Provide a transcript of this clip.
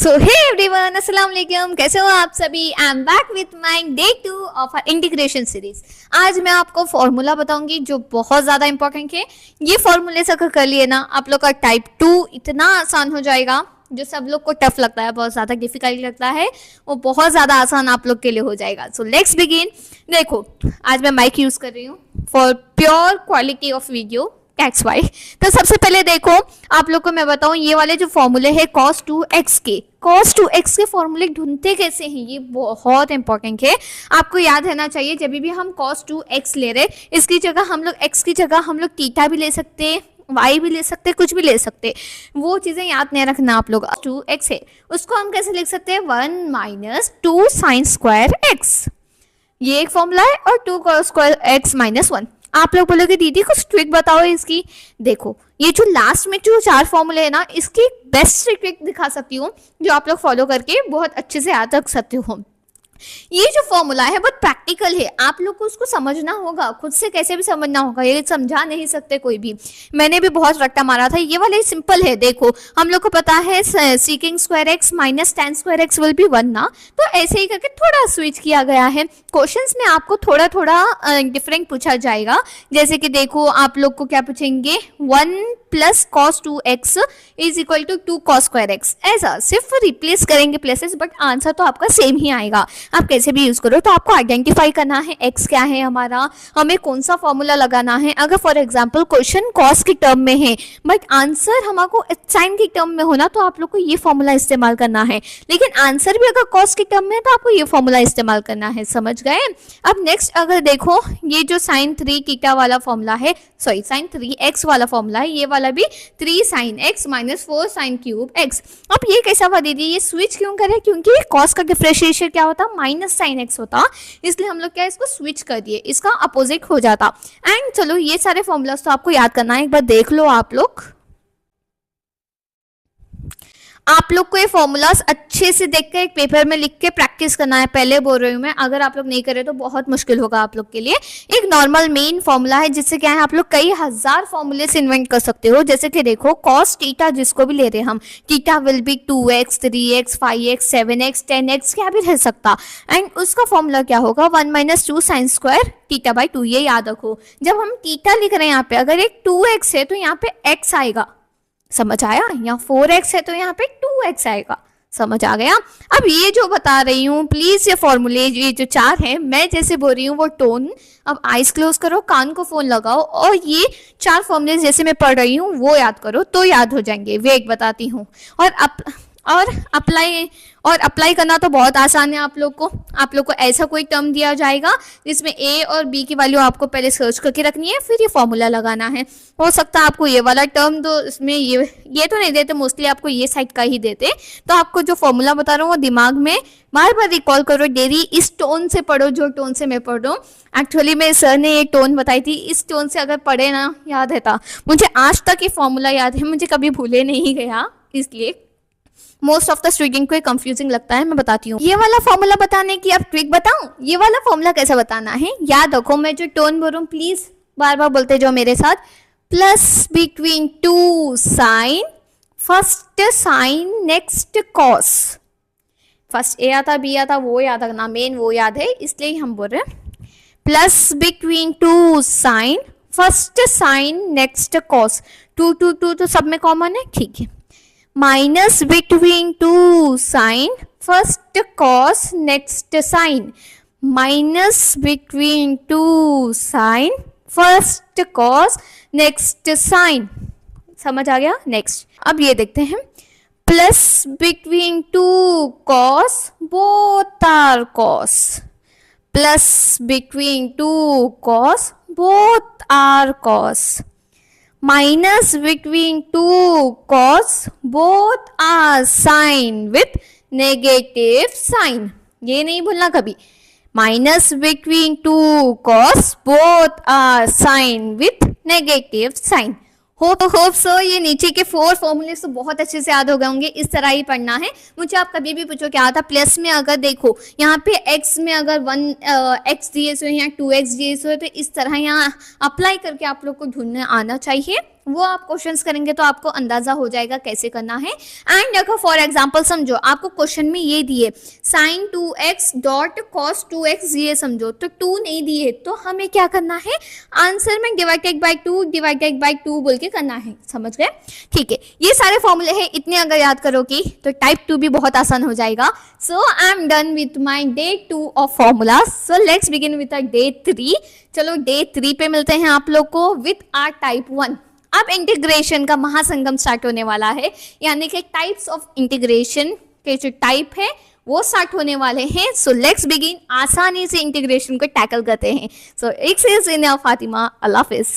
सो hey everyone, अस्सलाम वालेकुम। कैसे हो आप सभी? I am back with my day 2 of our integration series. आज मैं आपको फॉर्मूला बताऊंगी जो बहुत ज़्यादा इंपॉर्टेंट है। ये फॉर्मूले से अगर कर लिए ना, आप लोग का टाइप 2 इतना आसान हो जाएगा। जो सब लोग को टफ लगता है, बहुत ज़्यादा डिफिकल्ट लगता है, वो बहुत ज़्यादा आसान आप लोग के लिए हो जाएगा। सो लेट्स बिगिन। देखो, आज मैं माइक यूज़ कर रही हूँ for pure quality of video, that's why. तो सबसे पहले देखो, आप लोग को मैं बताऊं, ये वाले जो फॉर्मूले हैं cos 2x के फॉर्मूले ढूंढते कैसे हैं, ये बहुत इंपॉर्टेंट है। आपको याद रहना चाहिए, जब भी हम cos 2x ले रहे, इसकी जगह हम लोग x की जगह हम लोग थीटा भी ले सकते हैं, y भी ले सकते हैं, कुछ भी ले सकते हैं। वो चीज़ें याद नहीं रखना आप लोग। 2x है, उसको हम कैसे लिख सकते हैं? 1 माइनस 2 साइन स्क्वायर x, ये एक फॉर्मूला है। और 2 cos स्क्वायर x माइनस 1। आप लोग बोलोगे दीदी कुछ ट्रिक बताओ इसकी। देखो, ये जो लास्ट में जो 4 फॉर्मूले है ना, इसकी बेस्ट ट्रिक दिखा सकती हूँ जो आप लोग फॉलो करके बहुत अच्छे से याद रख सकते हो। ये जो फॉर्मूला है बहुत प्रैक्टिकल है, आप लोग को उसको समझना होगा, खुद से कैसे भी समझना होगा, ये समझा नहीं सकते कोई भी। मैंने भी बहुत रट्टा मारा था। ये वाले सिंपल है। देखो, हम लोग को पता है seeking square x minus ten square x will be 1 ना, तो ऐसे ही करके थोड़ा स्विच किया गया है। क्वेश्चंस में आपको थोड़ा थोड़ा डिफरेंट पूछा जाएगा। जैसे कि देखो, आप लोग को क्या पूछेंगे, 1 plus cos 2x is equal to 2 cos square x. ऐसा सिर्फ रिप्लेस करेंगे प्लेसेस, बट आंसर तो आपका सेम ही आएगा। आप कैसे भी यूज करो, तो आपको आइडेंटिफाई करना है x क्या है हमारा, हमें कौन सा फॉर्मूला लगाना है। अगर फॉर एग्जांपल क्वेश्चन cos की टर्म में है बट आंसर हमको साइन की टर्म में होना, तो आप लोग को ये फॉर्मूला इस्तेमाल करना है। लेकिन आंसर भी अगर cos की टर्म में है, तो आपको ये फॉर्मूला इस्तेमाल करना है। समझ गए? अब नेक्स्ट अगर देखो, ये जो साइन 3 थीटा वाला फॉर्मूला है, सॉरी साइन 3x वाला फॉर्मूला है, ये वाला भी 3 sine x minus 4 sine cube x। अब ये कैसा हुआ दीदी, ये स्विच क्यों करें? क्योंकि cos का डिफरेंशिएशन क्या होता, माइनस साइन x होता, इसलिए हम लोग क्या इसको स्विच कर दिए, इसका अपोजिट हो जाता। एंड चलो, ये सारे फॉर्मूलास तो आपको याद करना है, एक बार देख लो आप लोग। आप लोग को ये फॉर्मूलास अच्छे से देखकर एक पेपर में लिख के प्रैक्टिस करना है। पहले बोल रही हूँ मैं, अगर आप लोग नहीं करे तो बहुत मुश्किल होगा आप लोग के लिए। एक नॉर्मल मेन फॉर्मूला है, जिससे क्या है आप लोग कई हजार फॉर्मूले से इन्वेंट कर सकते हो। जैसे कि देखो, cos थीटा जिसको भी ले रहे हैं हम, theta will be 2x 3x 5x 7x 10x क्या भी रह सकता। एंड उसका फॉर्मूला क्या होगा, 1 minus 2 sine square theta by 2। ये याद रखो, जब हम थीटा लिख रहे हैं यहाँ पे, अगर एक 2x है तो यहाँ पे x आएगा। समझ आया? यहाँ 4x है तो यहाँ पे 2x आएगा। समझ आ गया? अब ये जो बता रही हूँ, प्लीज ये फॉर्मूले ये जो 4 है, मैं जैसे बोल रही हूँ वो टोन। अब आइज क्लोज करो, कान को फोन लगाओ, और ये 4 फॉर्मूले जैसे मैं पढ़ रही हूँ वो याद करो, तो याद हो जाएंगे। वे एक बताती हूँ। और अप्लाई करना तो बहुत आसान है। आप लोग को ऐसा कोई टर्म दिया जाएगा जिसमें a और b की वैल्यू आपको पहले सर्च करके रखनी है, फिर ये फॉर्मूला लगाना है। हो सकता है आपको ये वाला टर्म दो, इसमें ये तो नहीं देते, मोस्टली आपको ये साइड का ही देते। तो आपको जो फॉर्मूला बता रहा हूँ वो दिमाग में बार बार रिकॉल करो डेली। इस टोन से पढ़ो जो टोन से मैं पढ़ रहा हूँ। एक्चुअली मेरे सर ने एक टोन बताई थी, इस टोन से अगर पढ़े ना, याद रहता। मुझे आज तक ये फॉर्मूला याद है, मुझे कभी भूले नहीं गया। इसलिए मोस्ट ऑफ द स्टूडेंट को कंफ्यूजिंग लगता है। मैं बताती हूँ, ये वाला फॉर्मूला बताने की अब ट्रिक बताऊं। ये वाला फॉर्मूला कैसे बताना है, याद रखो। मैं जो टोन बोल रहा हूँ, प्लीज बार बार बोलते जाओ मेरे साथ। Plus between 2 sine, first sine next cos. First A आता बी आता, वो याद रखना, मेन वो याद है, इसलिए हम बोल रहे हैं plus between 2 sine, first sine next cos. 2 2 2 तो सब में कॉमन है, ठीक है। Minus between 2 sine, first cos next sine. Minus between 2 sine, first cos next sine. समझ आ गया? नेक्स्ट अब ये देखते हैं, plus between 2 cos, both are cos. Plus between 2 cos, both are cos. Minus between 2 cos, both are sin with negative sign। ये नहीं भूलना कभी। Minus between 2 cos, both are sin with negative sign। Hope so ये नीचे के 4 फॉर्मूले तो बहुत अच्छे से याद हो गए होंगे। इस तरह ही पढ़ना है। मुझे आप कभी भी पूछो क्या था, प्लस में अगर देखो यहाँ पे x में अगर 1x दिए सो या 2x दिए सो, तो इस तरह यहाँ अप्लाई करके आप लोग को ढूंढने आना चाहिए। वो आप क्वेश्चंस करेंगे तो आपको अंदाजा हो जाएगा कैसे करना है। एंड देखो फॉर एग्जांपल समझो, आपको क्वेश्चन में ये दिए sin 2x dot cos 2x, ये समझो, तो 2 नहीं दिए तो हमें क्या करना है, आंसर में डिवाइडेड बाय 2 बोल के करना है। समझ गए? ठीक है, ये सारे फॉर्मूले हैं, इतने अगर याद करोगी तो टाइप 2 भी बहुत आसान हो जाएगा। So I am done with my day 2 of formula. So let's begin with day 3। चलो डे 3 पे मिलते हैं आप लोग को विथ आर टाइप 1। अब इंटीग्रेशन का महासंगम स्टार्ट होने वाला है, यानी कि टाइप्स ऑफ इंटीग्रेशन के जो टाइप है वो स्टार्ट होने वाले हैं। सो लेट्स बिगिन, आसानी से इंटीग्रेशन को टैकल करते हैं। सो एक से फातिमा, अल्लाह हाफिज।